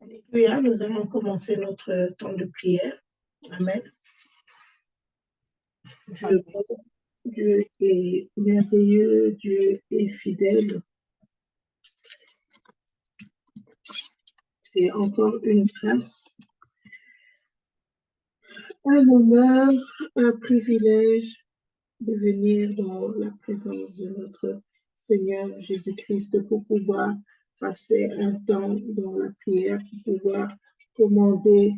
Alléluia, nous allons commencer notre temps de prière. Amen. Dieu est merveilleux, Dieu est fidèle. C'est encore une grâce, un honneur, un privilège de venir dans la présence de notre Seigneur Jésus-Christ pour pouvoir passer un temps dans la prière, pour pouvoir commander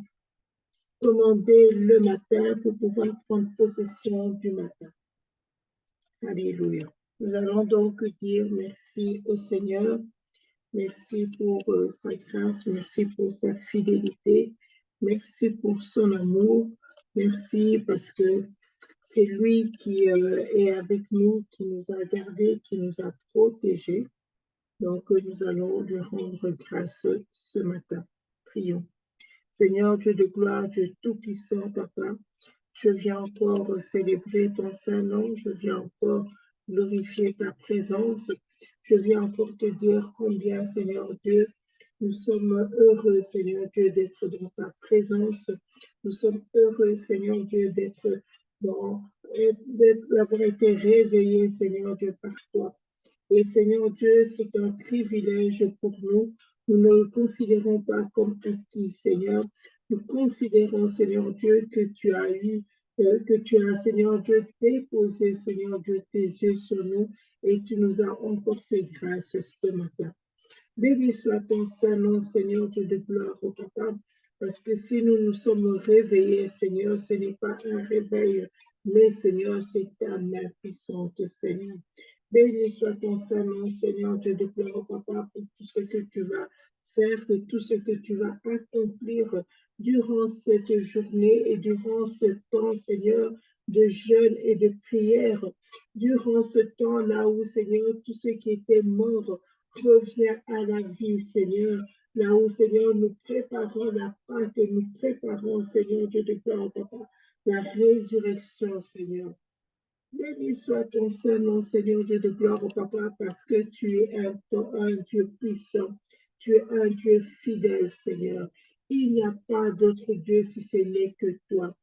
le matin, pour pouvoir prendre possession du matin. Alléluia. Nous allons donc dire merci au Seigneur. Merci pour sa grâce, merci pour sa fidélité, merci pour son amour, merci parce que c'est lui qui est avec nous, qui nous a gardés, qui nous a protégés. Donc nous allons lui rendre grâce ce matin. Prions. Seigneur Dieu de gloire, Dieu tout-puissant, Papa, je viens encore célébrer ton saint nom, je viens encore glorifier ta présence. Je viens encore te dire combien, Seigneur Dieu, nous sommes heureux, Seigneur Dieu, d'être dans ta présence. Nous sommes heureux, Seigneur Dieu, d'avoir été réveillés, Seigneur Dieu, par toi. Et Seigneur Dieu, c'est un privilège pour nous. Nous ne le considérons pas comme acquis, Seigneur. Nous considérons, Seigneur Dieu, que tu as, Seigneur Dieu, déposé, Seigneur Dieu, tes yeux sur nous et tu nous as encore fait grâce ce matin. Béni soit ton saint nom, Seigneur Dieu de gloire, au Papa, parce que si nous nous sommes réveillés, Seigneur, ce n'est pas un réveil, mais Seigneur, c'est ta main puissante, Seigneur. Béni soit ton saint nom, Seigneur Dieu de gloire, au Papa, pour tout ce que tu vas faire, que tout ce que tu vas accomplir durant cette journée et durant ce temps, Seigneur, de jeûne et de prière, durant ce temps-là où, Seigneur, tout ce qui était mort revient à la vie, Seigneur, là où, Seigneur, nous préparons la Pâque, nous préparons, Seigneur Dieu de gloire, Papa, la résurrection, Seigneur. Béni soit ton saint nom, Seigneur Dieu de gloire, Papa, parce que tu es un Dieu puissant, tu es un Dieu fidèle, Seigneur. Il n'y a pas d'autre Dieu si ce n'est que toi.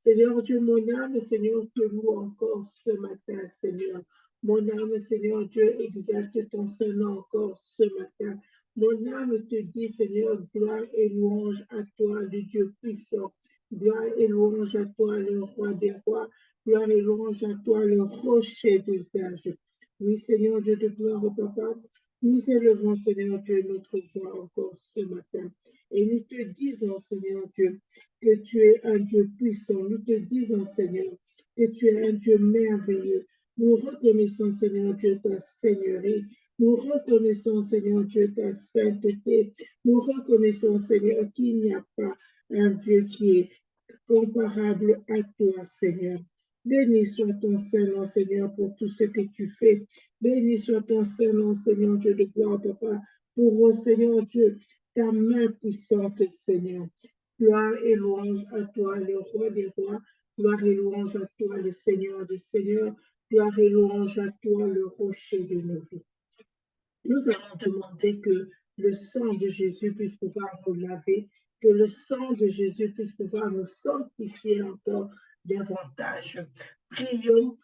Seigneur Dieu, mon âme, Seigneur, te loue encore ce matin, Seigneur. Mon âme, Seigneur Dieu, exalte ton saint nom encore ce matin. Mon âme te dit, Seigneur, gloire et louange à toi, le Dieu puissant. Gloire et louange à toi, le roi des rois. Gloire et louange à toi, le rocher des âges. Oui, Seigneur Dieu de gloire au Papa, nous élevons, Seigneur Dieu, notre voix encore ce matin. Et nous te disons, Seigneur Dieu, que tu es un Dieu puissant. Nous te disons, Seigneur, que tu es un Dieu merveilleux. Nous reconnaissons, Seigneur Dieu, ta seigneurie. Nous reconnaissons, Seigneur Dieu, ta sainteté. Nous reconnaissons, Seigneur, qu'il n'y a pas un Dieu qui est comparable à toi, Seigneur. Béni soit ton Saint-Nom, Seigneur, pour tout ce que tu fais. Béni soit ton Saint-Nom, Seigneur Dieu de gloire, Papa, pour, Seigneur Dieu, ta main puissante, Seigneur. Gloire et louange à toi, le roi des rois. Gloire et louange à toi, le Seigneur des seigneurs. Gloire et louange à toi, le rocher de nos vies. Nous allons demander que le sang de Jésus puisse pouvoir nous laver, que le sang de Jésus puisse pouvoir nous sanctifier encore davantage. Prions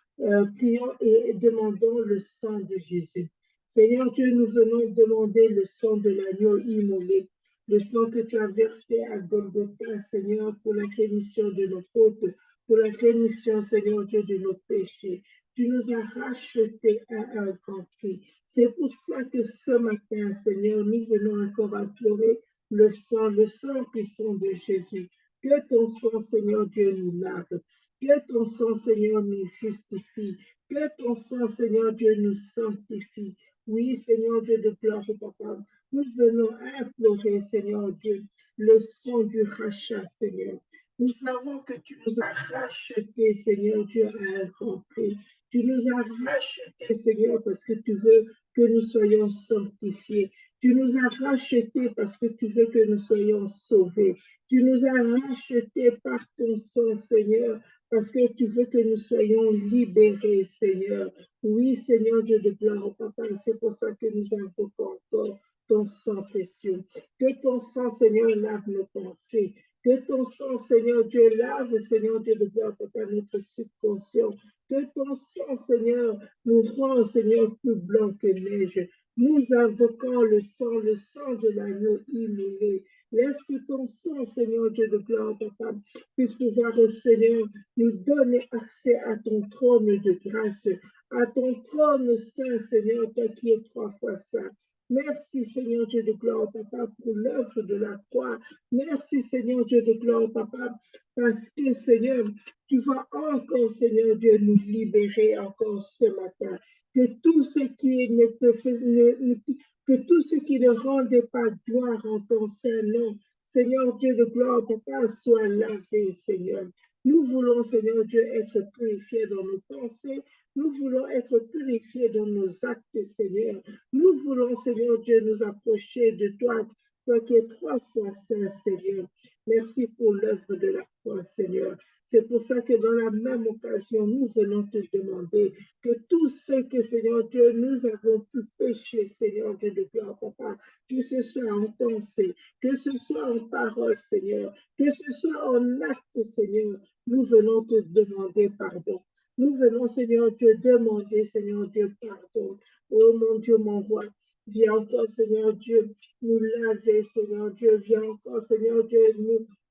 et demandons le sang de Jésus. Seigneur Dieu, nous venons demander le sang de l'agneau immolé, le sang que tu as versé à Golgotha, Seigneur, pour la rémission de nos fautes, pour la rémission, Seigneur Dieu, de nos péchés. Tu nous as rachetés à un grand prix. C'est pour cela que ce matin, Seigneur, nous venons encore implorer le sang puissant de Jésus. Que ton sang, Seigneur Dieu, nous lave. Que ton sang, Seigneur, nous justifie. Que ton sang, Seigneur Dieu, nous sanctifie. Oui, Seigneur Dieu de gloire, Papa, nous venons implorer, Seigneur Dieu, le sang du rachat, Seigneur. Nous savons que tu nous as rachetés, Seigneur Dieu, à un grand prix. Tu nous as rachetés, Seigneur, parce que tu veux que nous soyons sanctifiés. Tu nous as rachetés parce que tu veux que nous soyons sauvés. Tu nous as rachetés par ton sang, Seigneur, parce que tu veux que nous soyons libérés, Seigneur. Oui, Seigneur Dieu de gloire, Papa, et c'est pour ça que nous invoquons encore ton ton sang précieux. Que ton sang, Seigneur, lave nos pensées. Que ton sang, Seigneur Dieu, lave, Seigneur Dieu de gloire, Papa, notre subconscient. Que ton sang, Seigneur, nous rend, Seigneur, plus blanc que neige. Nous invoquons le sang de l'agneau immolé. Laisse que ton sang, Seigneur Dieu de gloire, Papa, puisse pouvoir, Seigneur, nous donner accès à ton trône de grâce, à ton trône saint, Seigneur, toi qui es 3 fois saint. Merci, Seigneur Dieu de gloire, Papa, pour l'œuvre de la croix. Merci, Seigneur Dieu de gloire, Papa, parce que, Seigneur, tu vas encore, Seigneur Dieu, nous libérer encore ce matin. Que tout ce qui ne te fait, que tout ce qui ne rendait pas gloire en ton saint nom, Seigneur Dieu de gloire, Papa, soit lavé, Seigneur. Nous voulons, Seigneur Dieu, être purifiés dans nos pensées. Nous voulons être purifiés dans nos actes, Seigneur. Nous voulons, Seigneur Dieu, nous approcher de toi, toi qui es 3 fois saint, Seigneur. Merci pour l'œuvre de la croix, Seigneur. C'est pour ça que dans la même occasion, nous venons te demander que tout ce que, Seigneur Dieu, nous avons pu pécher, Seigneur Dieu de gloire, Papa, que ce soit en pensée, que ce soit en parole, Seigneur, que ce soit en acte, Seigneur, nous venons te demander pardon. Nous venons, Seigneur Dieu, demander, Seigneur Dieu, pardon. Oh mon Dieu, mon roi, viens encore, Seigneur Dieu, nous laver, Seigneur Dieu. Viens encore, Seigneur Dieu,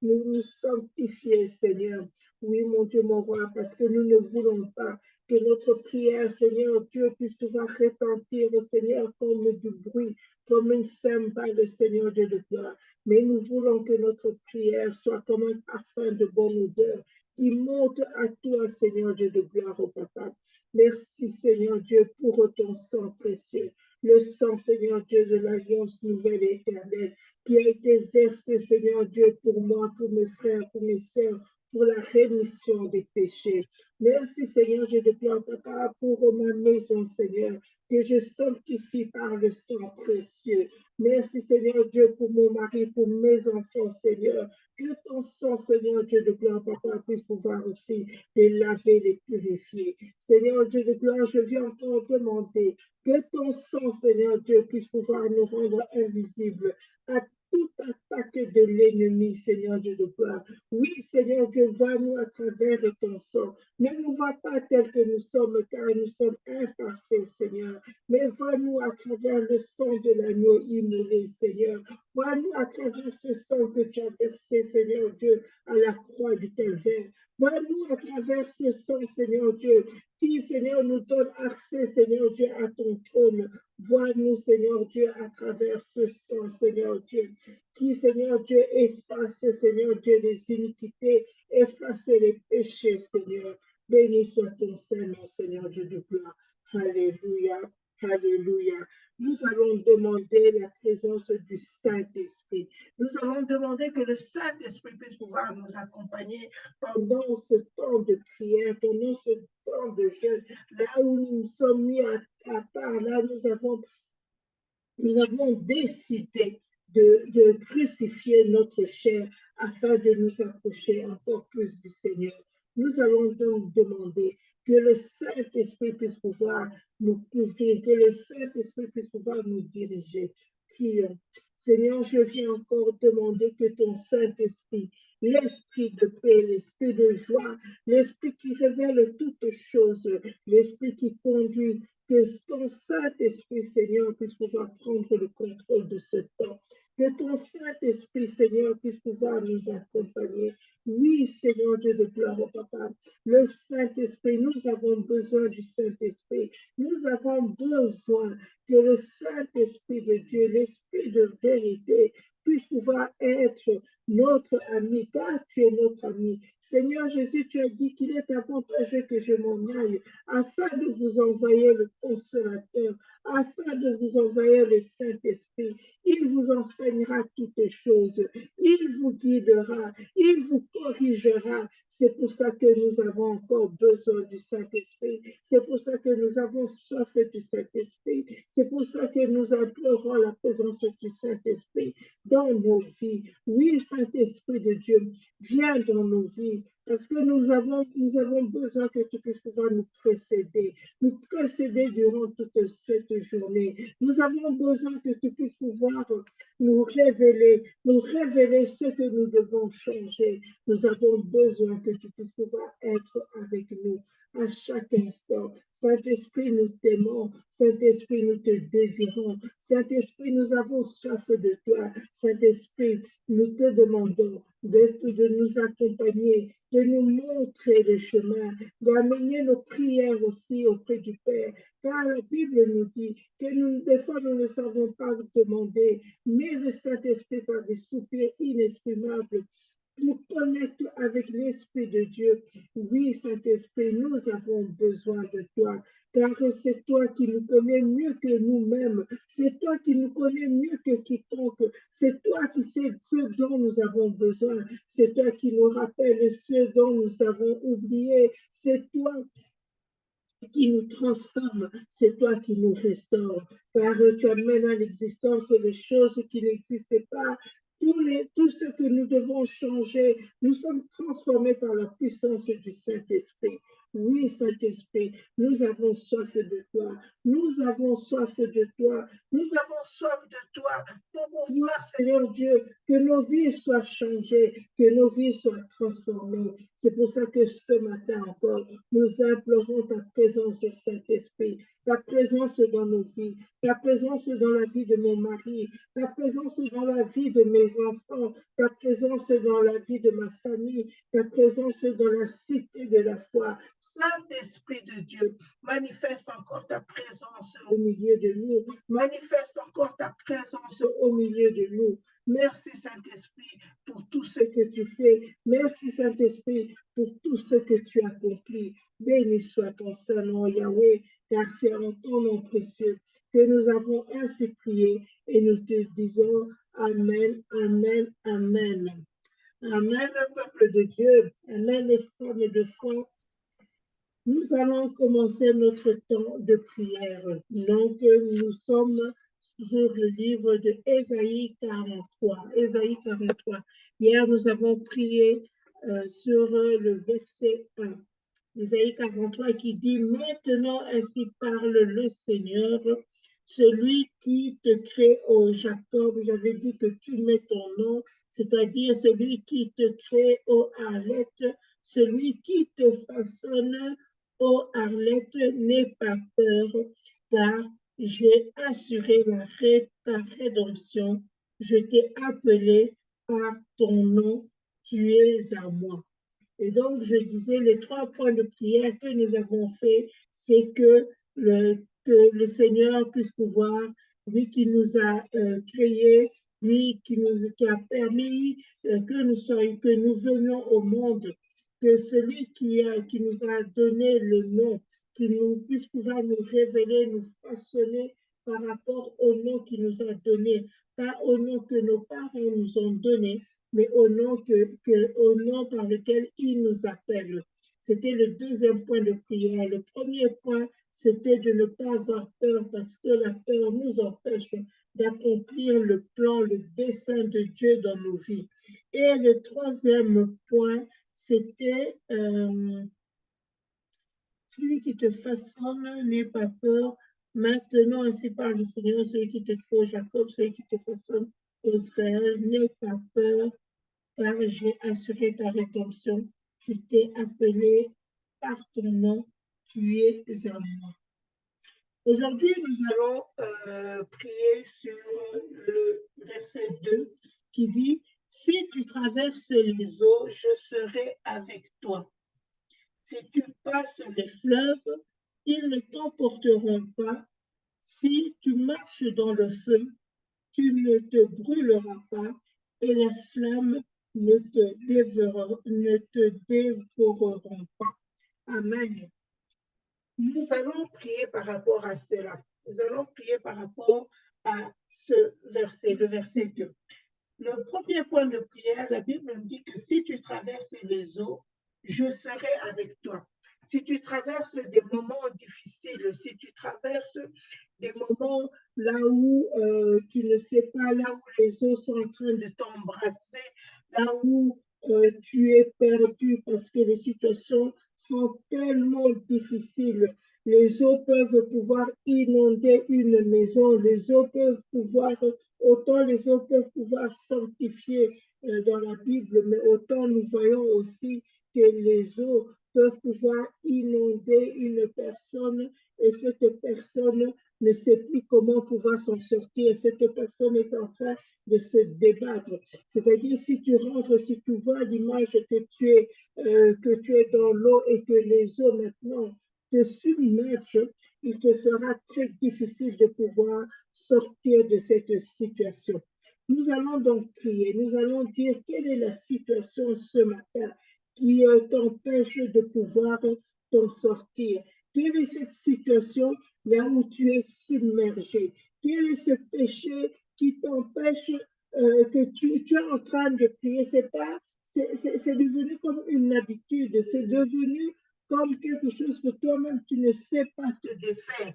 nous sanctifier, Seigneur. Oui, mon Dieu, mon roi, parce que nous ne voulons pas que notre prière, Seigneur Dieu, puisse pouvoir retentir, Seigneur, comme du bruit, comme une cymbale, Seigneur Dieu de gloire. Mais nous voulons que notre prière soit comme un parfum de bonne odeur qui monte à toi, Seigneur Dieu de gloire, au Papa. Merci, Seigneur Dieu, pour ton sang précieux. Le sang, Seigneur Dieu, de l'Alliance nouvelle et éternelle, qui a été versé, Seigneur Dieu, pour moi, pour mes frères, pour mes sœurs, pour la rémission des péchés. Merci, Seigneur Dieu de gloire, Papa, pour ma maison, Seigneur, que je sanctifie par le sang précieux. Merci, Seigneur Dieu, pour mon mari, pour mes enfants, Seigneur. Que ton sang, Seigneur Dieu de gloire, Papa, puisse pouvoir aussi les laver, les purifier. Seigneur Dieu de gloire, je viens encore demander que ton sang, Seigneur Dieu, puisse pouvoir nous rendre invisibles à toute attaque de l'ennemi, Seigneur Dieu de gloire. Oui, Seigneur Dieu, vois-nous à travers ton sang. Ne nous vois pas tels que nous sommes, car nous sommes imparfaits, Seigneur. Mais vois-nous à travers le sang de l'agneau immolé, Seigneur. Vois-nous à travers ce sang que tu as versé, Seigneur Dieu, à la croix du Calvaire. Vois-nous à travers ce sang, Seigneur Dieu, qui, Seigneur, nous donne accès, Seigneur Dieu, à ton trône. Vois-nous, Seigneur Dieu, à travers ce sang, Seigneur Dieu, qui, Seigneur Dieu, efface, Seigneur Dieu, les iniquités, efface les péchés, Seigneur. Béni soit ton Seigneur, Seigneur Dieu de gloire. Alléluia, alléluia. Nous allons demander la présence du Saint-Esprit. Nous allons demander que le Saint-Esprit puisse pouvoir nous accompagner pendant ce temps de prière, pendant ce temps de jeûne, là où nous sommes mis à part, là nous avons décidé de crucifier notre chair afin de nous approcher encore plus du Seigneur. Nous allons donc demander que le Saint-Esprit puisse pouvoir nous couvrir, que le Saint-Esprit puisse pouvoir nous diriger. Prions. Seigneur, je viens encore demander que ton Saint-Esprit, l'esprit de paix, l'esprit de joie, l'esprit qui révèle toutes choses, l'esprit qui conduit, que ton Saint-Esprit, Seigneur, puisse pouvoir prendre le contrôle de ce temps. Que ton Saint-Esprit, Seigneur, puisse pouvoir nous accompagner. Oui, Seigneur Dieu de gloire, Papa, le Saint-Esprit, nous avons besoin du Saint-Esprit. Nous avons besoin que le Saint-Esprit de Dieu, l'Esprit de vérité, puisse pouvoir être notre ami, car tu es notre ami. Seigneur Jésus, tu as dit qu'il est avantageux que je m'en aille, afin de vous envoyer le consolateur, afin de vous envoyer le Saint-Esprit. Il vous enseignera toutes choses, il vous guidera, il vous corrigera. C'est pour ça que nous avons encore besoin du Saint-Esprit. C'est pour ça que nous avons soif du Saint-Esprit. C'est pour ça que nous implorons la présence du Saint-Esprit dans nos vies. Oui, Saint-Esprit de Dieu, viens dans nos vies. Parce que nous avons besoin que tu puisses pouvoir nous précéder durant toute cette journée. Nous avons besoin que tu puisses pouvoir nous révéler ce que nous devons changer. Nous avons besoin que tu puisses pouvoir être avec nous à chaque instant. Saint-Esprit, nous t'aimons. Saint-Esprit, nous te désirons. Saint-Esprit, nous avons soif de toi. Saint-Esprit, nous te demandons de nous accompagner, de nous montrer le chemin, d'amener nos prières aussi auprès du Père. Car la Bible nous dit que des fois, nous ne savons pas demander, mais le Saint-Esprit, par des soupirs inexprimables, nous connecte avec l'Esprit de Dieu. Oui, Saint-Esprit, nous avons besoin de toi, car c'est toi qui nous connais mieux que nous-mêmes. C'est toi qui nous connais mieux que quiconque. C'est toi qui sais ce dont nous avons besoin. C'est toi qui nous rappelle ce dont nous avons oublié. C'est toi qui nous transforme, c'est toi qui nous restaure, car tu amènes à l'existence les choses qui n'existaient pas. Tout ce que nous devons changer, nous sommes transformés par la puissance du Saint-Esprit. Oui, Saint-Esprit, nous avons soif de toi. Nous avons soif de toi. Nous avons soif de toi pour pouvoir, Seigneur Dieu, que nos vies soient changées, que nos vies soient transformées. C'est pour ça que ce matin encore, nous implorons ta présence, Saint-Esprit, ta présence dans nos vies, ta présence dans la vie de mon mari, ta présence dans la vie de mes enfants, ta présence dans la vie de ma famille, ta présence dans la cité de la foi. Saint-Esprit de Dieu, manifeste encore ta présence au milieu de nous, manifeste encore ta présence au milieu de nous. Merci Saint-Esprit pour tout ce que tu fais. Merci Saint-Esprit pour tout ce que tu accomplis. Béni soit ton Saint-Nom, Yahweh, car c'est en ton nom précieux que nous avons ainsi prié et nous te disons Amen, Amen, Amen. Amen, peuple de Dieu. Amen, les femmes de foi. Nous allons commencer notre temps de prière. Donc, nous sommes sur le livre de Ésaïe 43. Ésaïe 43. Hier, nous avons prié sur le verset 1. Ésaïe 43 qui dit, maintenant ainsi parle le Seigneur, celui qui te crée, ô Jacob, j'avais dit que tu mets ton nom, c'est-à-dire celui qui te crée, ô Arlette, celui qui te façonne, ô Arlette, n'aie pas peur, car j'ai assuré ta rédemption, je t'ai appelé par ton nom, tu es à moi. Et donc, je disais, les 3 points de prière que nous avons fait, c'est que le Seigneur puisse pouvoir, lui qui nous a créés, lui qui a permis que nous venions au monde, que celui qui nous a donné le nom, qui nous puisse pouvoir nous révéler, nous façonner par rapport au nom qu'il nous a donné, pas au nom que nos parents nous ont donné, mais au nom par lequel il nous appelle. C'était le deuxième point de prière. Le premier point, c'était de ne pas avoir peur parce que la peur nous empêche d'accomplir le plan, le dessein de Dieu dans nos vies. Et le troisième point, c'était celui qui te façonne, n'aie pas peur. Maintenant, ainsi parle le Seigneur, celui qui te crée, Jacob, celui qui te façonne, Israël, n'aie pas peur, car j'ai assuré ta rédemption. Je t'ai appelé par ton nom, tu es à moi. Aujourd'hui, nous allons prier sur le verset 2 qui dit, si tu traverses les eaux, je serai avec toi. Si tu passes les fleuves, ils ne t'emporteront pas. Si tu marches dans le feu, tu ne te brûleras pas et les flammes ne te dévoreront pas. Amen. Nous allons prier par rapport à cela. Nous allons prier par rapport à ce verset, le verset 2. Le premier point de prière, la Bible nous dit que si tu traverses les eaux, je serai avec toi. Si tu traverses des moments difficiles, si tu traverses des moments là où tu ne sais pas, là où les eaux sont en train de t'embrasser, là où tu es perdu parce que les situations sont tellement difficiles. Les eaux peuvent pouvoir inonder une maison, les eaux peuvent pouvoir, autant les eaux peuvent pouvoir sanctifier dans la Bible, mais autant nous voyons aussi que les eaux peuvent pouvoir inonder une personne et cette personne ne sait plus comment pouvoir s'en sortir. Cette personne est en train de se débattre. C'est-à-dire, si tu rentres, si tu vois l'image que tu es dans l'eau et que les eaux maintenant te submergent, il te sera très difficile de pouvoir sortir de cette situation. Nous allons donc prier, nous allons dire quelle est la situation ce matin qui t'empêche de pouvoir t'en sortir. Quelle est cette situation là où tu es submergé? Quel est ce péché qui t'empêche que tu es en train de prier? C'est devenu comme une habitude, c'est devenu comme quelque chose que toi-même tu ne sais pas te défaire.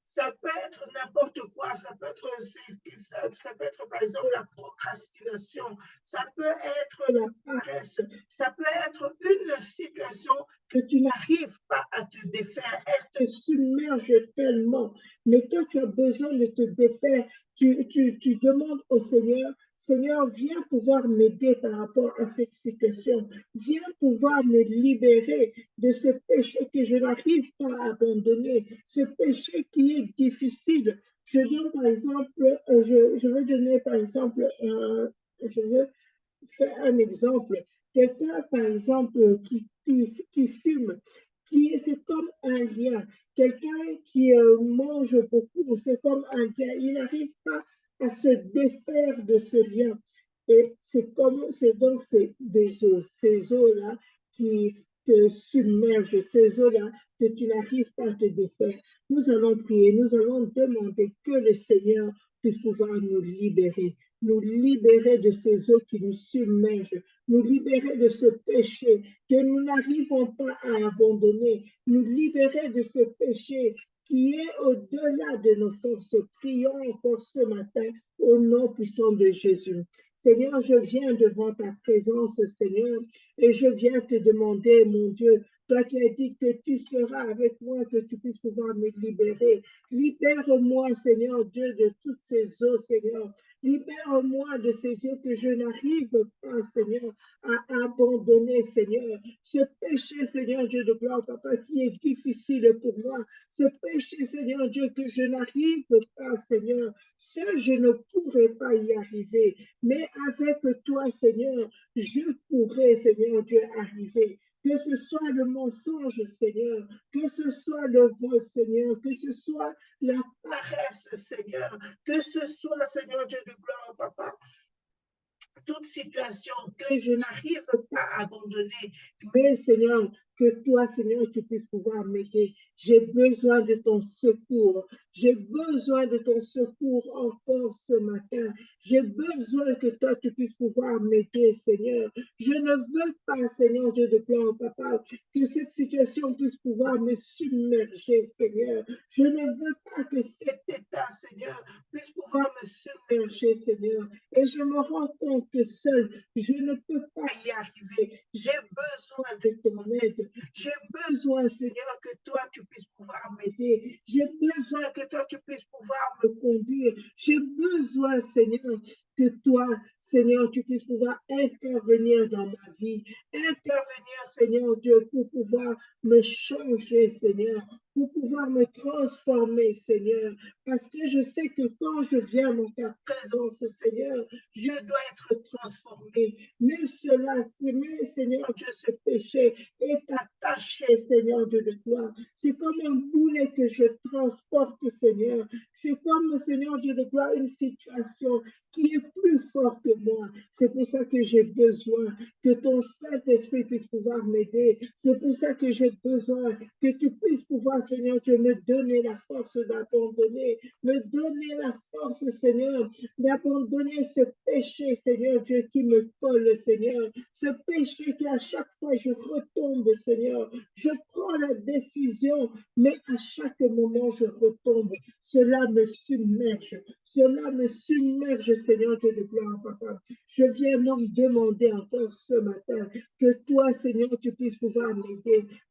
Ça peut être n'importe quoi, ça peut être par exemple la procrastination, ça peut être la paresse, ça peut être une situation que tu n'arrives pas à te défaire, elle te submerge tellement, mais toi tu as besoin de te défaire, tu demandes au Seigneur, Seigneur, viens pouvoir m'aider par rapport à cette situation, viens pouvoir me libérer de ce péché que je n'arrive pas à abandonner, ce péché qui est difficile. Je donne par exemple, je vais donner par exemple, je vais faire un exemple. Quelqu'un par exemple qui fume, c'est comme un lien. Quelqu'un qui mange beaucoup, c'est comme un lien. Il n'arrive pas à se défaire de ce lien. Et c'est donc des eaux, ces eaux-là qui te submergent, ces eaux-là que tu n'arrives pas à te défaire. Nous allons prier, nous allons demander que le Seigneur puisse pouvoir nous libérer de ces eaux qui nous submergent, nous libérer de ce péché que nous n'arrivons pas à abandonner, nous libérer de ce péché qui est au-delà de nos forces. Prions encore ce matin au nom puissant de Jésus. Seigneur, je viens devant ta présence, Seigneur, et je viens te demander, mon Dieu, toi qui as dit que tu seras avec moi, que tu puisses pouvoir me libérer. Libère-moi, Seigneur Dieu, de toutes ces eaux, Seigneur. Libère-moi de ces yeux que je n'arrive pas, Seigneur, à abandonner, Seigneur. Ce péché, Seigneur Dieu de gloire, Papa, qui est difficile pour moi. Ce péché, Seigneur Dieu, que je n'arrive pas, Seigneur. Seul, je ne pourrais pas y arriver. Mais avec toi, Seigneur, je pourrais, Seigneur Dieu, arriver. Que ce soit le mensonge, Seigneur, que ce soit le vol, Seigneur, que ce soit la paresse, Seigneur, que ce soit, Seigneur Dieu de gloire, Papa, toute situation que je n'arrive pas à abandonner. Mais Seigneur, que toi, Seigneur, tu puisses pouvoir m'aider. J'ai besoin de ton secours. J'ai besoin de ton secours encore ce matin. J'ai besoin que toi, tu puisses pouvoir m'aider, Seigneur. Je ne veux pas, Seigneur Dieu de gloire, Papa, que cette situation puisse pouvoir me submerger, Seigneur. Je ne veux pas que cet état, Seigneur, puisse pouvoir me submerger, Seigneur. Et je me rends compte que seul, je ne peux pas y arriver. J'ai besoin de ton aide. J'ai besoin, Seigneur, que toi, tu puisses pouvoir m'aider. J'ai besoin que toi, tu puisses pouvoir me conduire. J'ai besoin, Seigneur, que toi, Seigneur, tu puisses pouvoir intervenir dans ma vie. Intervenir, Seigneur Dieu, pour pouvoir me changer, Seigneur, pour pouvoir me transformer, Seigneur. Parce que je sais que quand je viens dans ta présence, Seigneur, je dois être transformé. Mais cela, mais Seigneur Dieu, ce péché est attaché, Seigneur Dieu de gloire. C'est comme un boulet que je transporte, Seigneur. C'est comme, Seigneur Dieu de gloire, une situation qui est plus forte que moi. C'est pour ça que j'ai besoin que ton Saint-Esprit puisse pouvoir m'aider. C'est pour ça que j'ai besoin que tu puisses pouvoir pouvoir, Seigneur Dieu, me donner la force d'abandonner, me donner la force, Seigneur, d'abandonner ce péché, Seigneur Dieu, qui me colle, Seigneur, ce péché qui à chaque fois je retombe, Seigneur, je prends la décision, mais à chaque moment je retombe. Cela me submerge, Seigneur Dieu de gloire, Papa. Je viens donc demander encore ce matin que toi, Seigneur, tu puisses pouvoir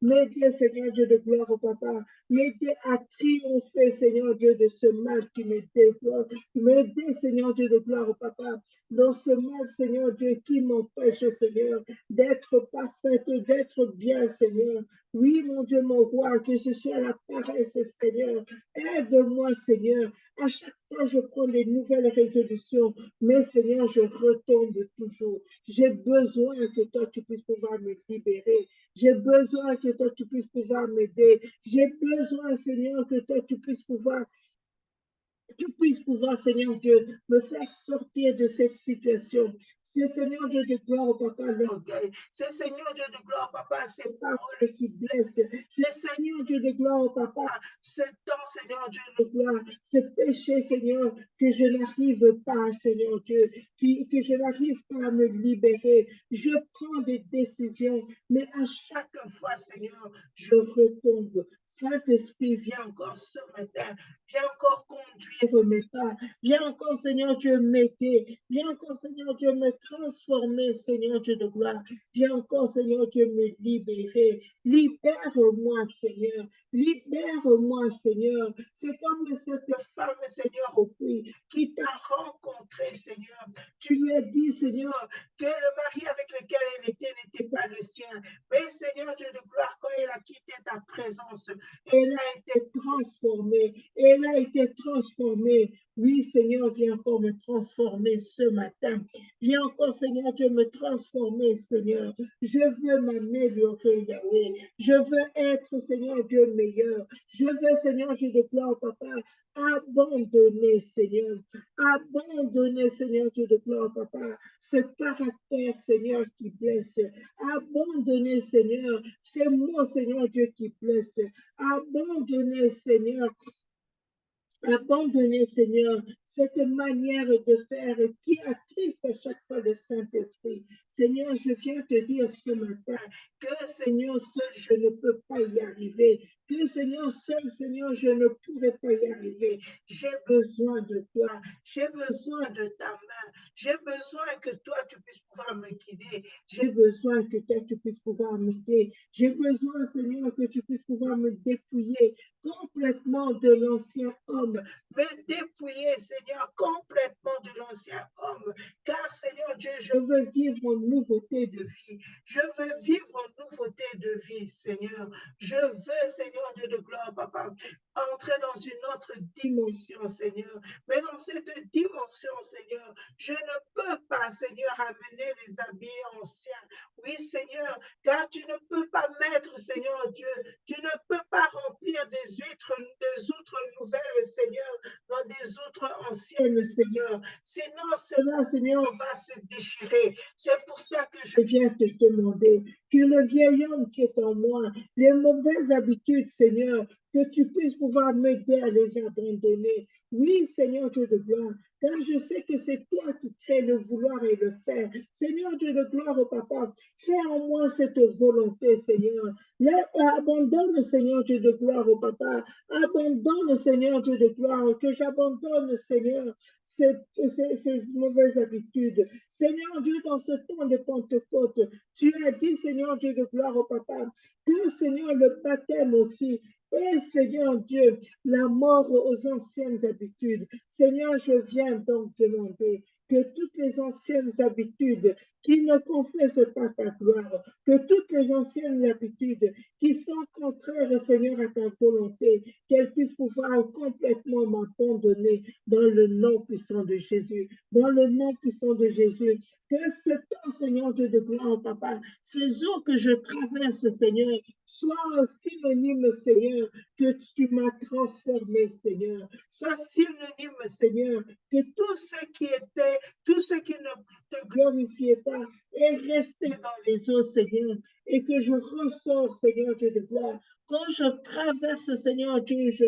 m'aider, Seigneur Dieu de gloire, Papa, m'aider à triompher, Seigneur Dieu, de ce mal qui me développe, m'aider, Seigneur Dieu de gloire, Papa, dans ce mal, Seigneur Dieu, qui m'empêche, Seigneur, d'être parfaite, d'être bien, Seigneur. Oui, mon Dieu, mon roi, que ce soit la paresse, Seigneur. Aide-moi, Seigneur. À chaque fois, je prends des nouvelles résolutions, mais Seigneur, je retombe toujours. J'ai besoin que toi, tu puisses pouvoir me libérer. J'ai besoin que toi, tu puisses pouvoir m'aider. J'ai besoin, Seigneur, que toi, tu puisses pouvoir, Seigneur Dieu, me faire sortir de cette situation. C'est Seigneur Dieu de gloire, Papa, l'orgueil. C'est Seigneur Dieu de gloire, Papa, ces paroles qui blessent. C'est Seigneur Dieu de gloire, Papa, ce temps, Seigneur Dieu de gloire, ce péché, Seigneur, que je n'arrive pas, Seigneur Dieu, que je n'arrive pas à me libérer. Je prends des décisions, mais à chaque fois, Seigneur, je retombe. Saint-Esprit, viens encore ce matin, viens encore conduire mes pas, viens encore, Seigneur Dieu, m'aider, viens encore, Seigneur Dieu, me transformer, Seigneur Dieu de gloire, viens encore, Seigneur Dieu, me libérer, libère-moi, Seigneur, libère-moi, Seigneur. C'est comme cette femme, Seigneur, au puits, qui t'a rencontré, Seigneur. Tu lui as dit, Seigneur, que le mari avec lequel elle était n'était pas le sien. Mais, Seigneur Dieu de gloire, quand elle a quitté ta présence, elle a été transformée. Elle a été transformée. Oui, Seigneur, viens encore me transformer ce matin. Viens encore, Seigneur Dieu, me transformer, Seigneur. Je veux m'améliorer, Yahweh. Je veux être, Seigneur Dieu, meilleur. Je veux, Seigneur, je déclare, Papa, abandonner, Seigneur. Abandonner, Seigneur, je déclare, Papa, ce caractère, Seigneur, qui blesse. Abandonner, Seigneur, ces mots, Seigneur Dieu, qui blessent. Abandonner, Seigneur, abandonner, Seigneur, cette manière de faire qui attriste à chaque fois le Saint-Esprit. Seigneur, je viens te dire ce matin que, Seigneur, seul je ne peux pas y arriver. Que, Seigneur, seul, Seigneur, je ne pourrai pas y arriver. J'ai besoin de toi. J'ai besoin de ta main. J'ai besoin que toi, tu puisses pouvoir me guider. J'ai besoin que toi, tu puisses pouvoir m'aider. J'ai besoin, Seigneur, que tu puisses pouvoir me dépouiller complètement de l'ancien homme, me dépouiller, Seigneur, complètement de l'ancien homme, car, Seigneur Dieu, je veux vivre en nouveauté de vie, je veux vivre en nouveauté de vie, Seigneur, je veux, Seigneur Dieu de gloire, Papa, entrer dans une autre dimension, Seigneur, mais dans cette dimension, Seigneur, je ne peux pas, Seigneur, amener les habits anciens, oui, Seigneur, car tu ne peux pas mettre, Seigneur Dieu, tu ne peux pas remplir des outres nouvelles, Seigneur, dans des outres anciennes, Seigneur. Sinon, cela, Seigneur, va se déchirer. C'est pour ça que je viens te demander que le vieil homme qui est en moi, les mauvaises habitudes, Seigneur, que tu puisses pouvoir m'aider à les abandonner. Oui, Seigneur Dieu de gloire, car je sais que c'est toi qui crée le vouloir et le faire. Seigneur Dieu de gloire, au Papa, crée en moi cette volonté, Seigneur. Abandonne, Seigneur Dieu de gloire, au Papa. Abandonne, Seigneur Dieu de gloire, que j'abandonne, Seigneur, ces mauvaises habitudes. Seigneur Dieu, dans ce temps de Pentecôte, tu as dit, Seigneur Dieu de gloire, au Papa, que, Seigneur, le baptême aussi, et Seigneur Dieu, la mort aux anciennes habitudes. Seigneur, je viens donc demander que toutes les anciennes habitudes qui ne confessent pas ta gloire, que toutes les anciennes habitudes qui sont contraires, Seigneur, à ta volonté, qu'elles puissent pouvoir complètement m'abandonner dans le nom puissant de Jésus, dans le nom puissant de Jésus. Que ce temps, Seigneur Dieu de gloire, Papa, ces eaux que je traverse, Seigneur, soient synonymes, Seigneur, que tu m'as transformé, Seigneur. Sois synonyme, Seigneur, que tout ce qui était, tout ce qui ne te glorifiez pas et restez dans les eaux, Seigneur, et que je ressors, Seigneur Dieu de gloire. Quand je traverse, Seigneur Dieu, je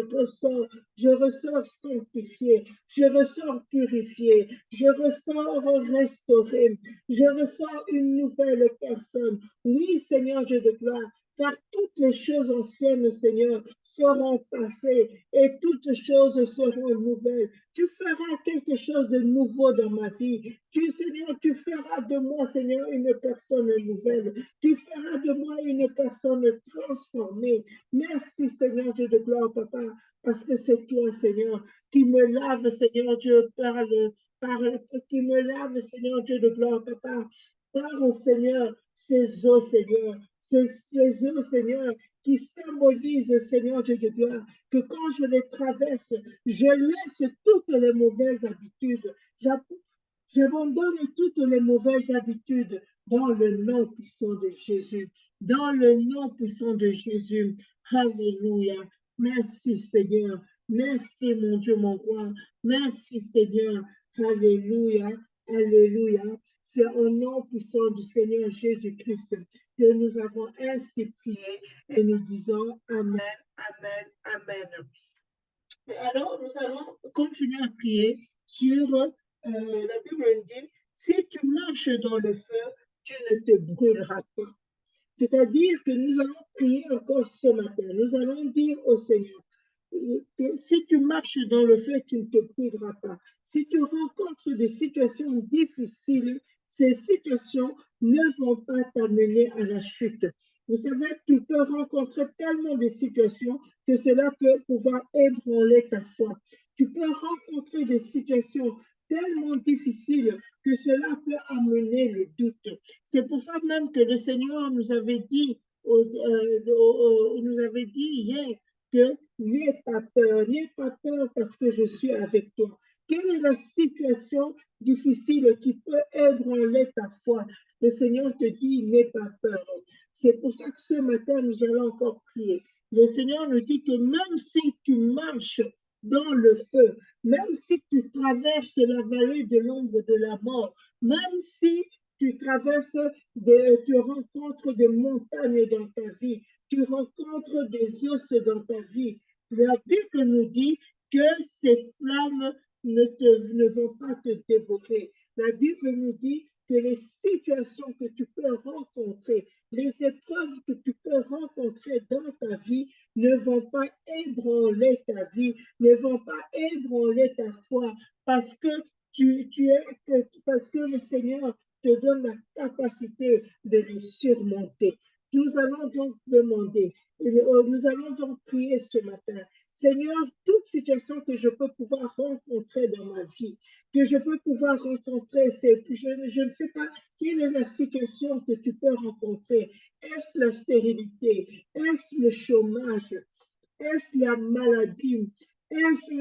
ressors sanctifié, je ressors purifié, je ressors restauré, je ressors une nouvelle personne. Oui, Seigneur Dieu de gloire, car toutes les choses anciennes, Seigneur, seront passées et toutes choses seront nouvelles. Tu feras quelque chose de nouveau dans ma vie. Seigneur, tu feras de moi, Seigneur, une personne nouvelle. Tu feras de moi une personne transformée. Merci, Seigneur Dieu de gloire, Papa, parce que c'est toi, Seigneur, qui me lave, Seigneur Dieu, qui me lave, Seigneur Dieu de gloire, Papa, par, Seigneur, ces eaux, Seigneur, ces eaux, Seigneur, qui symbolisent, Seigneur Dieu de gloire, que quand je les traverse, je laisse toutes les mauvaises habitudes. J'abandonne toutes les mauvaises habitudes dans le nom puissant de Jésus. Dans le nom puissant de Jésus. Alléluia. Merci Seigneur. Merci mon Dieu, mon roi. Merci Seigneur. Alléluia. Alléluia. C'est au nom puissant du Seigneur Jésus-Christ que nous avons ainsi prié et nous disons Amen, Amen, Amen. Alors, nous allons continuer à prier sur la Bible dit, si tu marches dans le feu, tu ne te brûleras pas. C'est-à-dire que nous allons prier encore ce matin. Nous allons dire au Seigneur, que si tu marches dans le feu, tu ne te brûleras pas. Si tu rencontres des situations difficiles, ces situations ne vont pas t'amener à la chute. Vous savez, tu peux rencontrer tellement de situations que cela peut pouvoir ébranler ta foi. Tu peux rencontrer des situations tellement difficiles que cela peut amener le doute. C'est pour ça même que le Seigneur nous avait dit hier que n'aie pas peur parce que je suis avec toi. Quelle est la situation difficile qui peut ébranler ta foi? Le Seigneur te dit, n'aie pas peur. C'est pour ça que ce matin, nous allons encore prier. Le Seigneur nous dit que même si tu marches dans le feu, même si tu traverses la vallée de l'ombre de la mort, même si tu rencontres des montagnes dans ta vie, tu rencontres des os dans ta vie. La Bible nous dit que ces flammes ne vont pas te dévorer. La Bible nous dit que les situations que tu peux rencontrer, les épreuves que tu peux rencontrer dans ta vie ne vont pas ébranler ta vie, ne vont pas ébranler ta foi, parce que parce que le Seigneur te donne la capacité de les surmonter. Nous allons donc demander, nous allons donc prier ce matin. Seigneur, toute situation que je peux pouvoir rencontrer dans ma vie, que je peux pouvoir rencontrer, je ne sais pas quelle est la situation que tu peux rencontrer. Est-ce la stérilité? Est-ce le chômage? Est-ce la maladie? Est-ce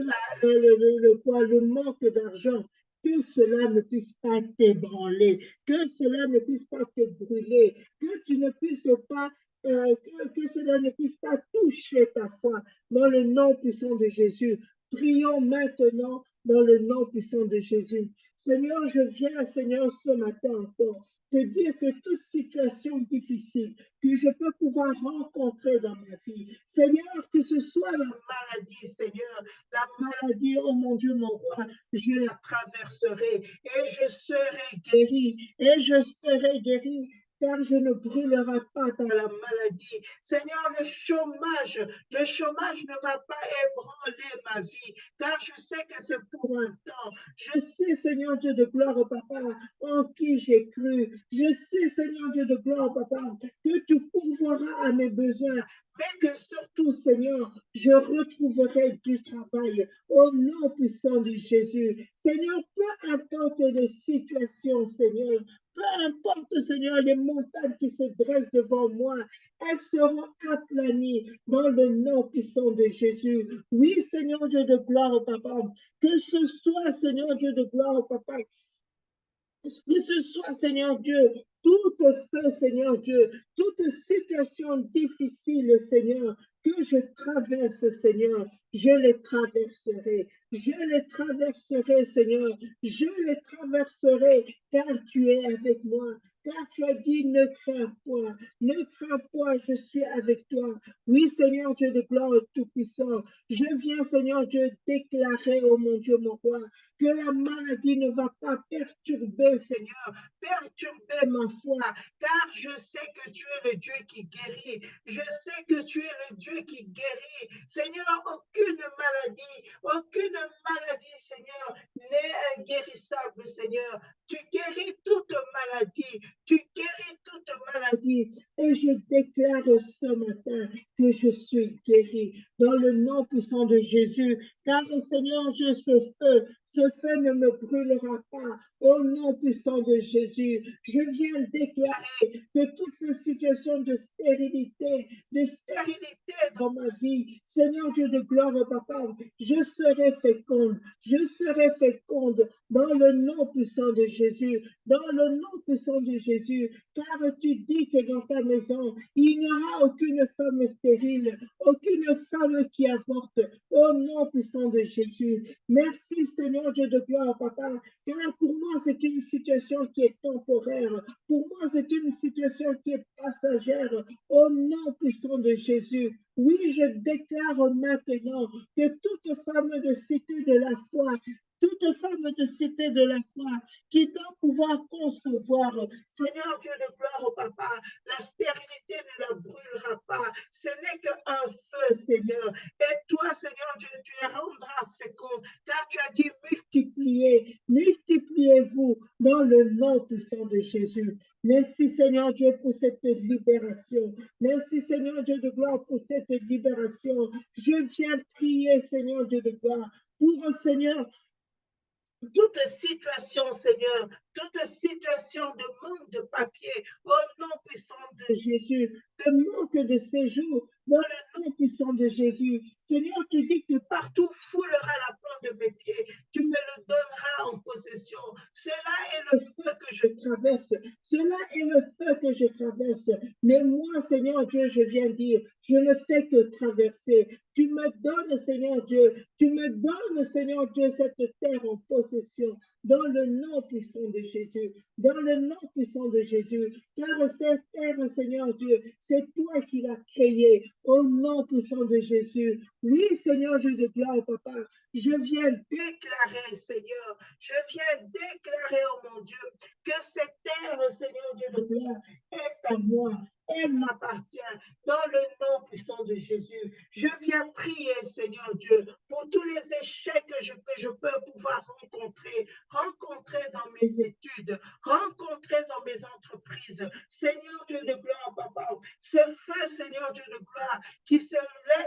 le manque d'argent? Que cela ne puisse pas t'ébranler, que cela ne puisse pas te brûler, que tu ne puisses pas, que cela ne puisse pas toucher ta foi dans le nom puissant de Jésus. Prions maintenant dans le nom puissant de Jésus. Seigneur, je viens, Seigneur, ce matin encore, te dire que toute situation difficile que je peux pouvoir rencontrer dans ma vie, Seigneur, que ce soit la maladie, Seigneur, la maladie, oh mon Dieu, mon roi, je la traverserai et je serai guéri, car je ne brûlerai pas dans la maladie. Seigneur, le chômage ne va pas ébranler ma vie, car je sais que c'est pour un temps. Je sais, Seigneur Dieu de gloire, Papa, en qui j'ai cru. Je sais, Seigneur Dieu de gloire, Papa, que tu pourvoiras à mes besoins, mais que surtout, Seigneur, je retrouverai du travail au nom puissant de Jésus. Seigneur, peu importe les situations, Seigneur, peu importe, Seigneur, les montagnes qui se dressent devant moi, elles seront aplanies dans le nom puissant de Jésus. Oui, Seigneur Dieu de gloire, Papa, que ce soit, Seigneur Dieu de gloire, Papa, que ce soit, Seigneur Dieu, toute feu, Seigneur Dieu, toute situation difficile, Seigneur, que je traverse, Seigneur, je les traverserai. Je les traverserai, Seigneur. Je les traverserai, car tu es avec moi. Car tu as dit, ne crains point, ne crains point, je suis avec toi. Oui, Seigneur Dieu de gloire tout-puissant, je viens, Seigneur Dieu, déclarer, oh mon Dieu, mon roi, que la maladie ne va pas perturber, Seigneur, perturber ma foi, car je sais que tu es le Dieu qui guérit. Je sais que tu es le Dieu qui guérit. Seigneur, aucune maladie, Seigneur, n'est inguérissable, Seigneur. Tu guéris toute maladie. Tu guéris toute maladie. Et je déclare ce matin que je suis guéri dans le nom puissant de Jésus. Car, Seigneur Dieu, ce feu ne me brûlera pas. Au nom puissant de Jésus, je viens déclarer que toutes ces situations de stérilité dans ma vie, Seigneur Dieu de gloire, Papa, je serai féconde dans le nom puissant de Jésus, dans le nom puissant de Jésus, car tu dis que dans ta maison, il n'y aura aucune femme stérile, aucune femme qui avorte, au nom puissant de Jésus. Merci Seigneur Dieu de gloire, Papa, car pour moi c'est une situation qui est temporaire, pour moi c'est une situation qui est passagère, au nom puissant de Jésus. Oui, je déclare maintenant que toute femme de cité de la foi, toute femme de cité de la foi qui doit pouvoir concevoir, Seigneur Dieu de gloire au Papa, la stérilité ne la brûlera pas. Ce n'est qu'un feu, Seigneur. Et toi, Seigneur Dieu, tu les rendras féconds, car tu as dit multipliez-vous dans le nom puissant de Jésus. Merci, Seigneur Dieu, pour cette libération. Merci, Seigneur Dieu de gloire, pour cette libération. Je viens prier, Seigneur Dieu de gloire, pour, Seigneur, toute situation, Seigneur, toute situation de manque de papier, au nom puissant de Jésus, de manque de séjour, dans le nom puissant de Jésus. Seigneur, tu dis que partout foulera la plante de mes pieds, tu me le donneras en possession. Cela est le feu que je traverse, cela est le feu que je traverse. Mais moi, Seigneur Dieu, je viens dire, je ne fais que traverser. Tu me donnes, Seigneur Dieu, tu me donnes, Seigneur Dieu, cette terre en possession, dans le nom puissant de Jésus, dans le nom puissant de Jésus, car cette terre, Seigneur Dieu, c'est toi qui l'as créée, au nom puissant de Jésus. Oui, Seigneur Dieu de gloire, Papa, je viens déclarer, Seigneur, je viens déclarer, oh mon Dieu, que cette terre, Seigneur Dieu de gloire, est à moi. Elle m'appartient dans le nom puissant de Jésus. Je viens prier, Seigneur Dieu, pour tous les échecs que je peux pouvoir rencontrer dans mes études, rencontrer dans mes entreprises. Seigneur Dieu de gloire, Papa, ce feu, Seigneur Dieu de gloire, qui se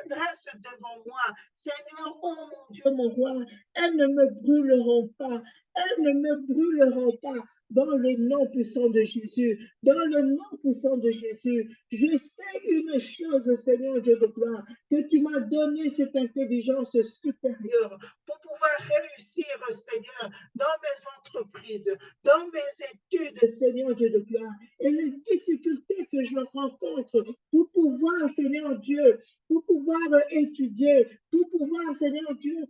dresse devant moi. Seigneur, oh mon Dieu, mon roi, elles ne me brûleront pas. Elles ne me brûleront pas. Dans le nom puissant de Jésus, dans le nom puissant de Jésus, je sais une chose, Seigneur Dieu de gloire, que tu m'as donné cette intelligence supérieure pour pouvoir réussir, Seigneur, dans mes entreprises, dans mes études, Seigneur Dieu de gloire, et les difficultés que je rencontre pour pouvoir, Seigneur Dieu, pour pouvoir étudier, pour pouvoir, Seigneur Dieu,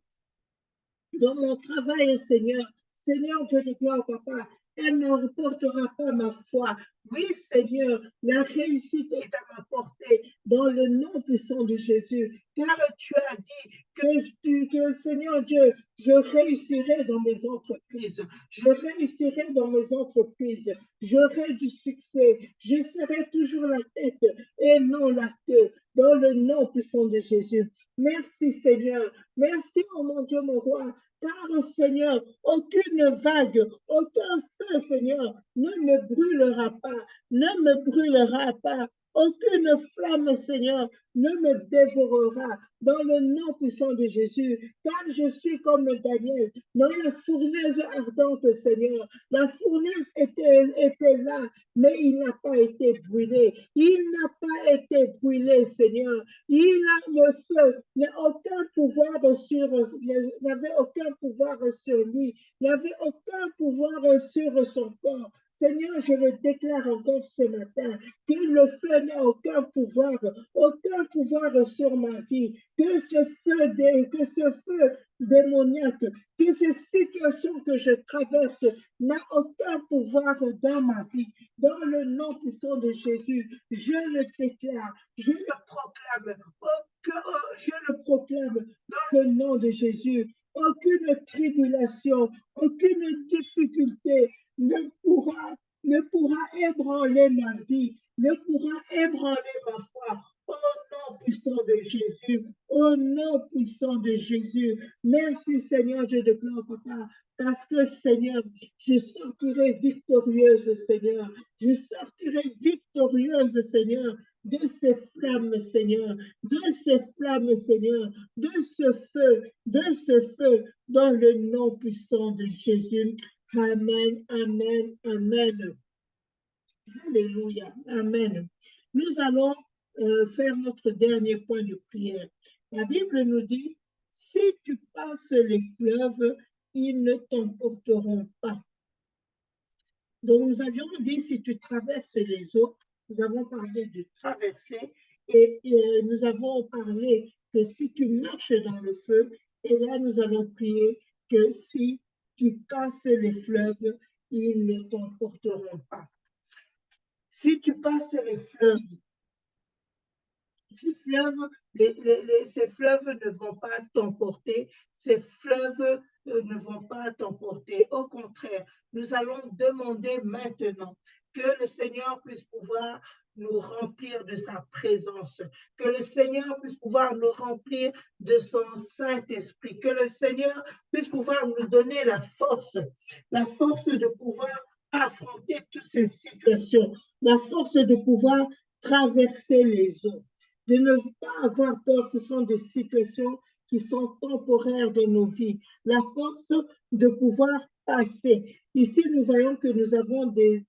dans mon travail, Seigneur, Seigneur Dieu de gloire, Papa, elle ne remportera pas ma foi. Oui, Seigneur, la réussite est à ma portée dans le nom puissant de Jésus, car tu as dit que Seigneur Dieu, je réussirai dans mes entreprises. Je réussirai dans mes entreprises. J'aurai du succès. Je serai toujours la tête et non la queue, dans le nom puissant de Jésus. Merci, Seigneur. Merci, oh mon Dieu, mon roi. Car, Seigneur, aucune vague, aucun feu, Seigneur, ne me brûlera pas, ne me brûlera pas. Aucune flamme, Seigneur, ne me dévorera dans le nom puissant de Jésus, car je suis comme Daniel dans la fournaise ardente, Seigneur. La fournaise était là, mais il n'a pas été brûlé. Il n'a pas été brûlé, Seigneur. Le feu n'avait aucun pouvoir sur lui, n'avait aucun pouvoir sur son corps. Seigneur, je le déclare encore ce matin, que le feu n'a aucun pouvoir sur ma vie, que ce feu démoniaque, que ces situations que je traverse n'a aucun pouvoir dans ma vie. Dans le nom puissant de Jésus, je le déclare, je le proclame, je le proclame dans le nom de Jésus. Aucune tribulation, aucune difficulté ne pourra ébranler ma vie, ne pourra ébranler ma foi. Au nom puissant de Jésus, au nom puissant de Jésus. Merci Seigneur, je déclare, Papa, parce que Seigneur, je sortirai victorieuse, Seigneur. Je sortirai victorieuse, Seigneur, de ces flammes, Seigneur, de ces flammes, Seigneur, de ce feu, dans le nom puissant de Jésus. Amen, amen, amen. Alléluia, amen. Nous allons faire notre dernier point de prière. La Bible nous dit, si tu passes les fleuves, ils ne t'emporteront pas. Donc nous avions dit, si tu traverses les eaux, nous avons parlé de traverser et nous avons parlé que si tu marches dans le feu, et là nous allons prier que si tu passes les fleuves, ils ne t'emporteront pas. Si tu passes les fleuves, ces fleuves ne vont pas t'emporter, ces fleuves ne vont pas t'emporter. Au contraire, nous allons demander maintenant que le Seigneur puisse pouvoir nous remplir de sa présence, que le Seigneur puisse pouvoir nous remplir de son Saint-Esprit, que le Seigneur puisse pouvoir nous donner la force de pouvoir affronter toutes ces situations, la force de pouvoir traverser les eaux. De ne pas avoir peur, ce sont des situations qui sont temporaires dans nos vies. La force de pouvoir passer. Ici, nous voyons que nous avons des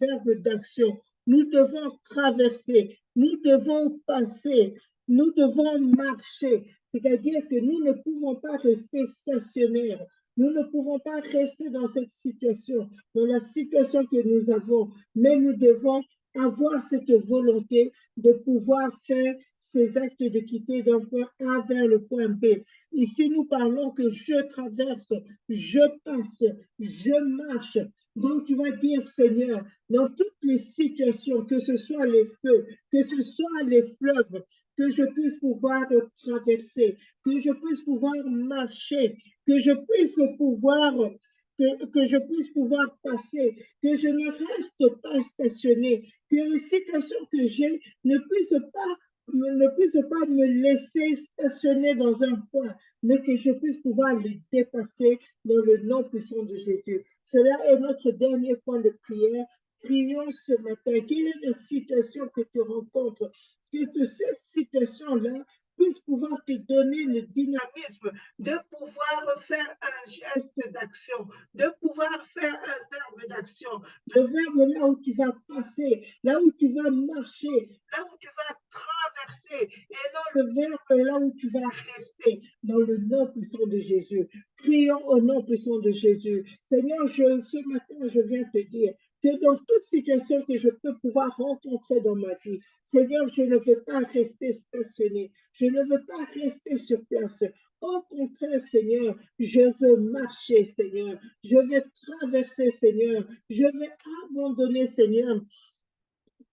verbes d'action. Nous devons traverser, nous devons passer, nous devons marcher. C'est-à-dire que nous ne pouvons pas rester stationnaires. Nous ne pouvons pas rester dans cette situation, dans la situation que nous avons, mais nous devons avoir cette volonté de pouvoir faire ces actes de quitter d'un point A vers le point B. Ici, nous parlons que je traverse, je passe, je marche. Donc, tu vas dire, Seigneur, dans toutes les situations, que ce soit les feux, que ce soit les fleuves, que je puisse pouvoir traverser, que je puisse pouvoir marcher, que je puisse pouvoir passer, que je ne reste pas stationné, que les situations que j'ai ne puissent pas me laisser stationner dans un point, mais que je puisse pouvoir les dépasser dans le nom puissant de Jésus. Cela est notre dernier point de prière. Prions ce matin. Quelle est la situation que tu rencontres? Que cette situation-là puisse pouvoir te donner le dynamisme de pouvoir faire un geste d'action, de pouvoir faire un verbe d'action, le verbe là où tu vas passer, là où tu vas marcher, là où tu vas traverser, et non le verbe là où tu vas rester, dans le nom puissant de Jésus. Prions au nom puissant de Jésus. Seigneur, ce matin, je viens te dire que dans toute situation que je peux pouvoir rencontrer dans ma vie, Seigneur, je ne veux pas rester stationné, je ne veux pas rester sur place. Au contraire, Seigneur, je veux marcher, Seigneur, je vais traverser, Seigneur, je vais abandonner, Seigneur,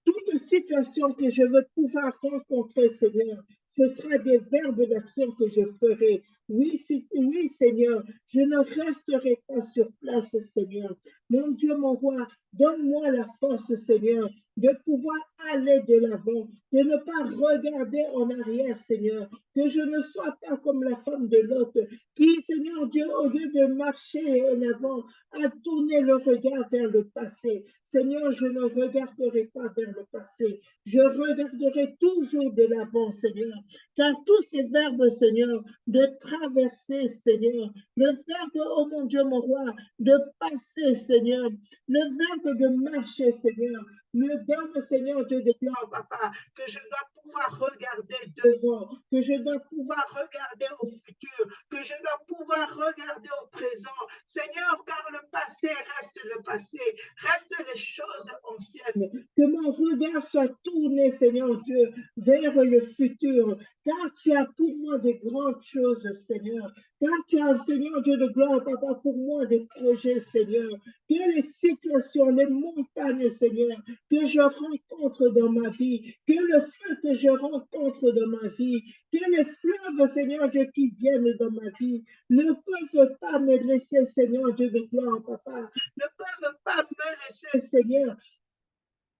toute situation que je veux pouvoir rencontrer, Seigneur. Ce sera des verbes d'action que je ferai. Oui, oui, Seigneur, je ne resterai pas sur place, Seigneur. Mon Dieu, mon roi, donne-moi la force, Seigneur, de pouvoir aller de l'avant, de ne pas regarder en arrière, Seigneur, que je ne sois pas comme la femme de Lot, qui, Seigneur Dieu, au lieu de marcher en avant, a tourné le regard vers le passé. Seigneur, je ne regarderai pas vers le passé, je regarderai toujours de l'avant, Seigneur, car tous ces verbes, Seigneur, de traverser, Seigneur, le verbe, oh mon Dieu, mon roi, de passer, Seigneur, le verbe de marcher, Seigneur, me donne, Seigneur Dieu de gloire, papa, que je dois pouvoir regarder devant, que je dois pouvoir regarder au futur, que je dois pouvoir regarder au présent. Seigneur, car le passé reste le passé, reste les choses anciennes. Que mon regard soit tourné, Seigneur Dieu, vers le futur, car tu as pour moi de grandes choses, Seigneur. Car tu as, Seigneur Dieu de gloire, papa, pour moi des projets, Seigneur. Que les situations, les montagnes, Seigneur, que je rencontre dans ma vie, que le feu que je rencontre dans ma vie, que les fleuves, Seigneur Dieu, qui viennent dans ma vie, ne peuvent pas me laisser, Seigneur Dieu de gloire, papa, ne peuvent pas me laisser, Seigneur,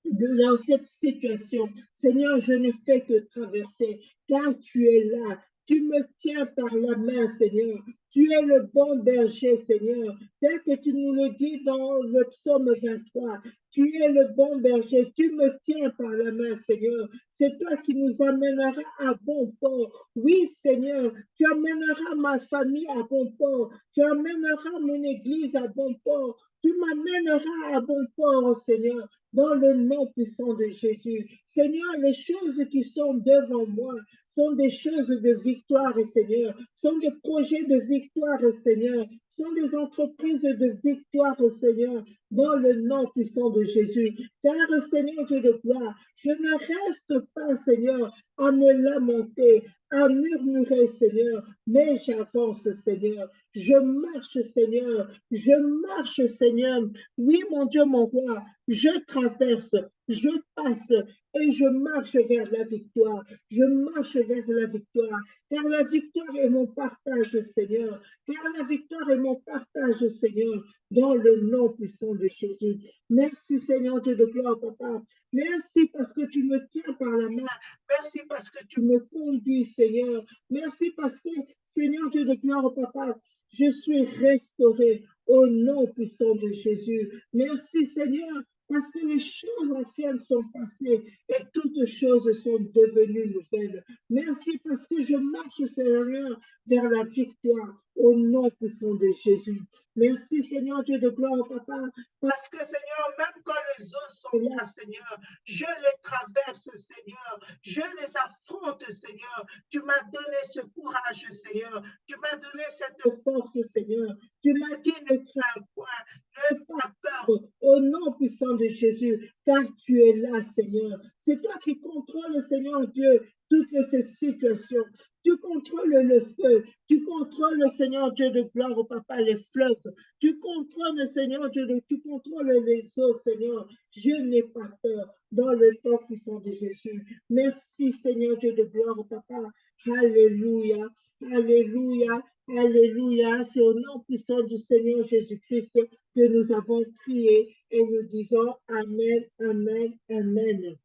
dans cette situation. Seigneur, je ne fais que traverser, car tu es là. Tu me tiens par la main, Seigneur. Tu es le bon berger, Seigneur. Tel que tu nous le dis dans le psaume 23. Tu es le bon berger. Tu me tiens par la main, Seigneur. C'est toi qui nous amèneras à bon port. Oui, Seigneur, tu amèneras ma famille à bon port. Tu amèneras mon église à bon port. Tu m'amèneras à bon port, Seigneur, dans le nom puissant de Jésus. Seigneur, les choses qui sont devant moi sont des choses de victoire, Seigneur, sont des projets de victoire, Seigneur, sont des entreprises de victoire, Seigneur, dans le nom puissant de Jésus. Car, Seigneur Dieu de gloire, je ne reste pas, Seigneur, à me lamenter, à murmurer, Seigneur, mais j'avance, Seigneur. Je marche, Seigneur. Je marche, Seigneur. Oui, mon Dieu, mon roi, je traverse, je passe et je marche vers la victoire. Je marche vers la victoire. Car la victoire est mon partage, Seigneur. Car la victoire est mon partage, Seigneur, dans le nom puissant de Jésus. Merci, Seigneur Dieu de gloire, papa. Merci parce que tu me tiens par la main. Merci parce que tu me conduis, Seigneur. Merci parce que, Seigneur Dieu de gloire, papa, je suis restauré au nom puissant de Jésus. Merci, Seigneur, parce que les choses anciennes sont passées et toutes choses sont devenues nouvelles. Merci parce que je marche, Seigneur, vers la victoire au nom puissant de Jésus. Merci, Seigneur Dieu de gloire, papa, parce que, Seigneur, même quand les eaux sont là, Seigneur, je les traverse, Seigneur, je les affronte, Seigneur. Tu m'as donné ce courage, Seigneur. Tu m'as donné cette force, Seigneur. Tu m'as dit, ne crains point, n'aie pas peur, au nom puissant de Jésus, car tu es là, Seigneur. C'est toi qui contrôles, Seigneur Dieu, toutes ces situations. Tu contrôles le feu, tu contrôles, Seigneur Dieu de gloire, au papa, les fleuves. Tu contrôles, Seigneur Dieu, tu contrôles les eaux, Seigneur. Je n'ai pas peur dans le temps puissant de Jésus. Merci, Seigneur Dieu de gloire, au papa. Alléluia, alléluia, alléluia. C'est au nom puissant du Seigneur Jésus-Christ que nous avons prié et nous disons Amen, Amen, Amen.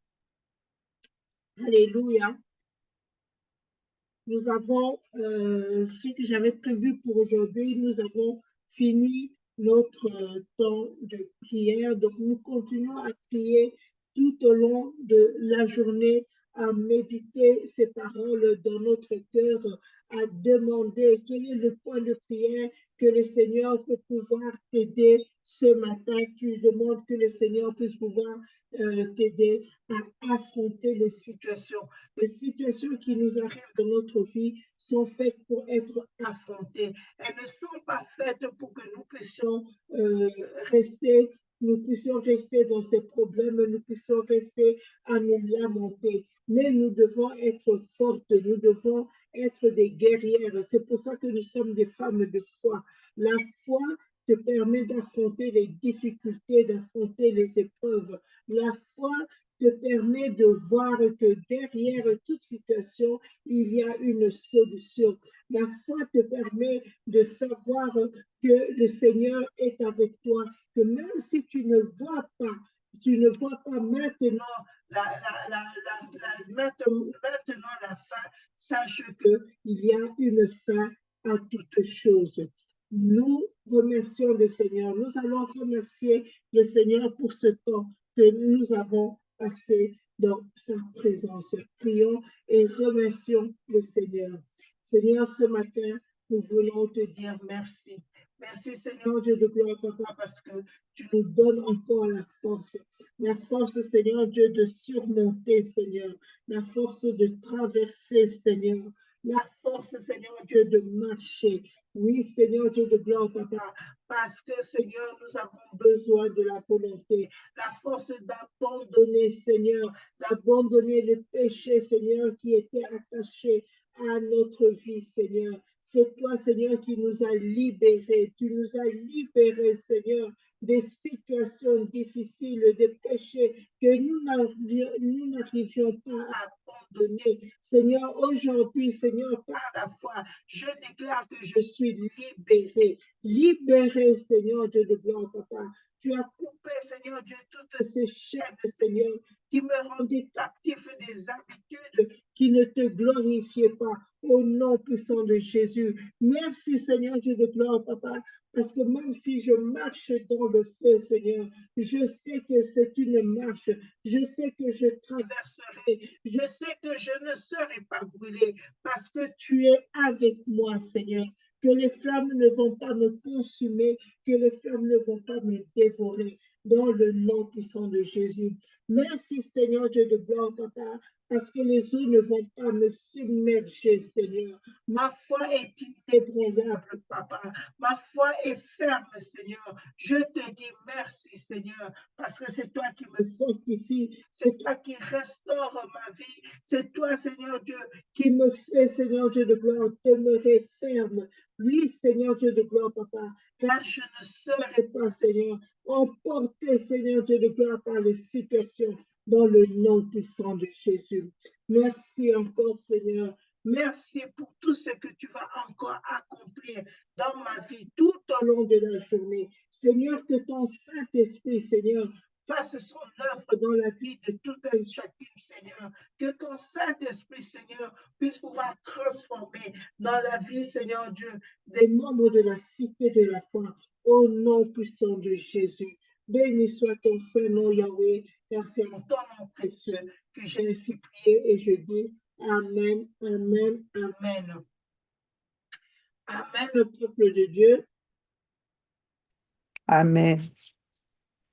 Alléluia. Nous avons, ce que j'avais prévu pour aujourd'hui, nous avons fini notre temps de prière. Donc, nous continuons à prier tout au long de la journée, à méditer ces paroles dans notre cœur, à demander quel est le point de prière que le Seigneur peut pouvoir t'aider ce matin. Tu demandes que le Seigneur puisse pouvoir t'aider à affronter les situations. Les situations qui nous arrivent dans notre vie sont faites pour être affrontées. Elles ne sont pas faites pour que nous puissions rester dans ces problèmes, nous puissions rester à nous lamenter. Mais nous devons être fortes, nous devons être des guerrières. C'est pour ça que nous sommes des femmes de foi. La foi te permet d'affronter les difficultés, d'affronter les épreuves. La foi te permet de voir que derrière toute situation, il y a une solution. La foi te permet de savoir que le Seigneur est avec toi, que même si tu ne vois pas maintenant maintenant la fin, sache qu'il y a une fin à toute chose. Nous remercions le Seigneur. Nous allons remercier le Seigneur pour ce temps que nous avons passé dans sa présence. Prions et remercions le Seigneur. Seigneur, ce matin, nous voulons te dire merci. Merci Seigneur Dieu de gloire, papa, parce que tu nous donnes encore la force Seigneur Dieu de surmonter Seigneur, la force de traverser Seigneur, la force Seigneur Dieu de marcher. Oui Seigneur Dieu de gloire, papa, parce que Seigneur, nous avons besoin de la volonté, la force d'abandonner Seigneur, d'abandonner le péché Seigneur qui était attaché à notre vie Seigneur. C'est toi, Seigneur, qui nous a libérés. Tu nous as libérés, Seigneur, des situations difficiles, des péchés que nous n'arrivions pas à abandonner. Seigneur, aujourd'hui, Seigneur, par la foi, je déclare que je suis libéré. Libéré, Seigneur, Dieu de gloire, papa. Tu as coupé, Seigneur Dieu, toutes ces chaînes, Seigneur, qui me rendaient captif des habitudes qui ne te glorifiaient pas. Au nom puissant de Jésus. Merci Seigneur Dieu de gloire, papa, parce que même si je marche dans le feu, Seigneur, je sais que c'est une marche, je sais que je traverserai, je sais que je ne serai pas brûlé, parce que tu es avec moi, Seigneur, que les flammes ne vont pas me consumer, que les flammes ne vont pas me dévorer, dans le nom puissant de Jésus. Merci Seigneur Dieu de gloire, papa, parce que les eaux ne vont pas me submerger, Seigneur. Ma foi est inébranlable, papa. Ma foi est ferme, Seigneur. Je te dis merci, Seigneur, parce que c'est toi qui me fortifie, c'est toi qui restaure ma vie, c'est toi, Seigneur Dieu, qui me fait, Seigneur Dieu de gloire, demeurer ferme. Oui, Seigneur Dieu de gloire, papa, car je ne serai pas, Seigneur, emporté, Seigneur Dieu de gloire, par les situations dans le nom puissant de Jésus. Merci encore, Seigneur. Merci pour tout ce que tu vas encore accomplir dans ma vie tout au long de la journée. Seigneur, que ton Saint-Esprit, Seigneur, fasse son œuvre dans la vie de tout un chacune, Seigneur. Que ton Saint-Esprit, Seigneur, puisse pouvoir transformer dans la vie, Seigneur Dieu, des membres de la cité de la foi, au nom puissant de Jésus. Béni soit ton Saint-Nom, Yahweh, car c'est en ton nom précieux que j'ai ainsi prié et je dis Amen, Amen, Amen. Amen, le peuple de Dieu. Amen.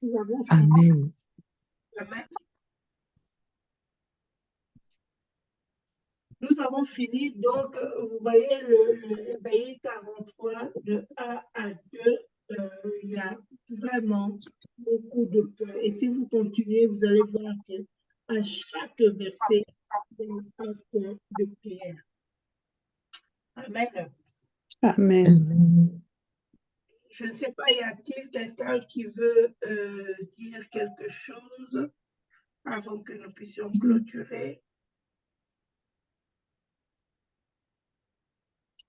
Nous avons fini. Amen. Amen. Nous avons fini, donc vous voyez le éveillé 43 de 1 à 2, il y a vraiment beaucoup de points. Et si vous continuez, vous allez voir qu'à chaque verset, il y a un point de prière. Amen. Amen. Je ne sais pas, y a-t-il quelqu'un qui veut dire quelque chose avant que nous puissions clôturer?